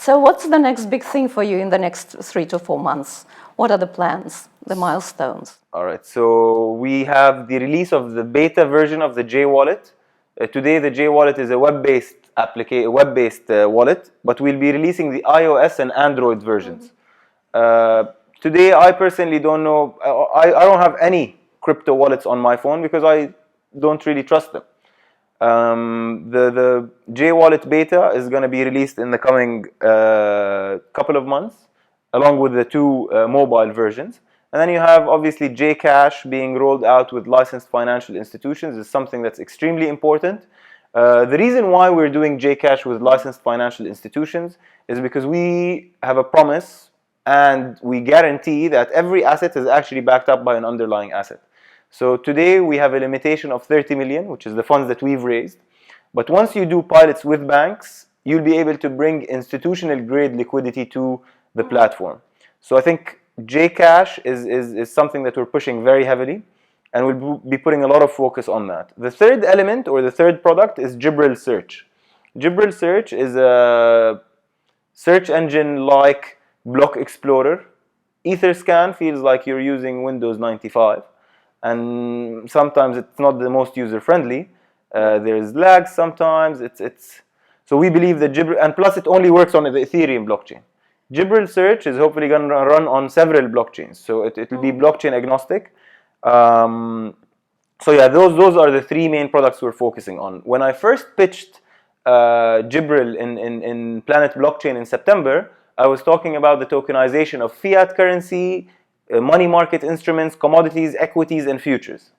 So what's the next big thing for you in the next 3 to 4 months? What are the plans, the milestones? All right, so we have the release of the beta version of the J Wallet. Today, the J Wallet is a web-based wallet, but we'll be releasing the iOS and Android versions. Today, I personally don't know. I don't have any crypto wallets on my phone because I don't really trust them. The J Wallet beta is going to be released in the coming couple of months, along with the two mobile versions. And then you have obviously Jcash being rolled out with licensed financial institutions is something that's extremely important. The reason why we're doing Jcash with licensed financial institutions is because we have a promise and we guarantee that every asset is actually backed up by an underlying asset. So today we have a limitation of 30 million, which is the funds that we've raised. But once you do pilots with banks, you'll be able to bring institutional grade liquidity to the platform. So I think Jcash is something that we're pushing very heavily, and we'll be putting a lot of focus on that. The third element or the third product is Jibrel Search. Jibrel Search is a search engine like Block Explorer. Etherscan feels like you're using Windows 95, and sometimes it's not the most user-friendly. There's lag sometimes. So we believe that Jibrel, and plus it only works on the Ethereum blockchain. Jibrel Search is hopefully going to run on several blockchains, so it will be blockchain agnostic. So yeah, those are the three main products we're focusing on. When I first pitched Jibrel in Planet Blockchain in September, I was talking about the tokenization of fiat currency, money market instruments, commodities, equities, and futures.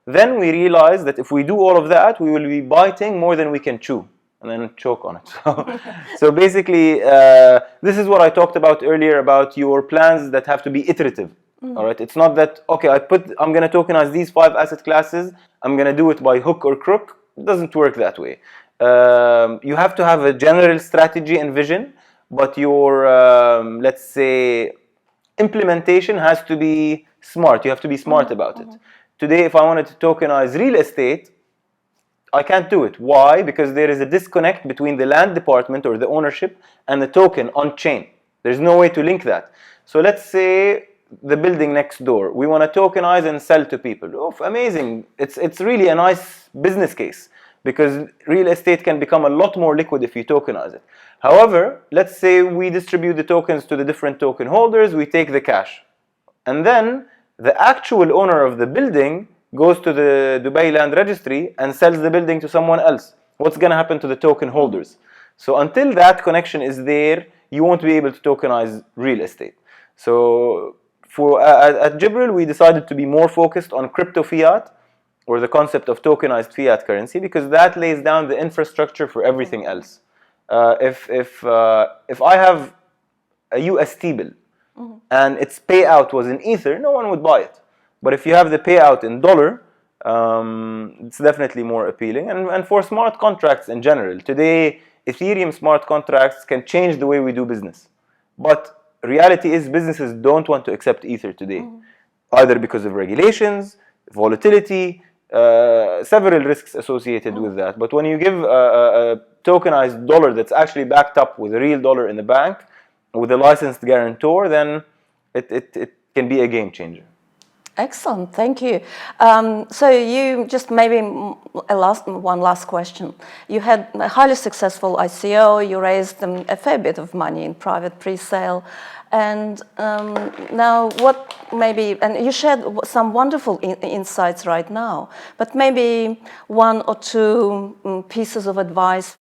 Then we realized that if we do all of that, we will be biting more than we can chew, and then choke on it. So basically, this is what I talked about earlier about your plans that have to be iterative. All right, it's not that, okay, I'm going to tokenize these 5 asset classes, I'm going to do it by hook or crook. It doesn't work that way. You have to have a general strategy and vision, but your, let's say, implementation has to be smart. You have to be smart about it. Today, if I wanted to tokenize real estate, I can't do it. Why? Because there is a disconnect between the land department or the ownership and the token on chain. There's no way to link that. So let's say the building next door, we want to tokenize and sell to people. Oh, amazing. It's really a nice business case because real estate can become a lot more liquid if you tokenize it. However, let's say we distribute the tokens to the different token holders, we take the cash. And then the actual owner of the building goes to the Dubai Land Registry and sells the building to someone else. What's going to happen to the token holders? So until that connection is there, you won't be able to tokenize real estate. So at Jibrel, we decided to be more focused on crypto fiat, or the concept of tokenized fiat currency, because that lays down the infrastructure for everything else. If I have a UST bill and its payout was in Ether, no one would buy it. But if you have the payout in dollar, it's definitely more appealing. And for smart contracts in general, today Ethereum smart contracts can change the way we do business. But reality is businesses don't want to accept Ether today, either because of regulations, volatility, several risks associated with that. But when you give a tokenized dollar that's actually backed up with a real dollar in the bank, with a licensed guarantor, then it can be a game changer. Excellent, thank you. So you just maybe one last question. You had a highly successful ICO, you raised a fair bit of money in private pre-sale, and now what maybe, and you shared some wonderful insights right now, but maybe 1 or 2 pieces of advice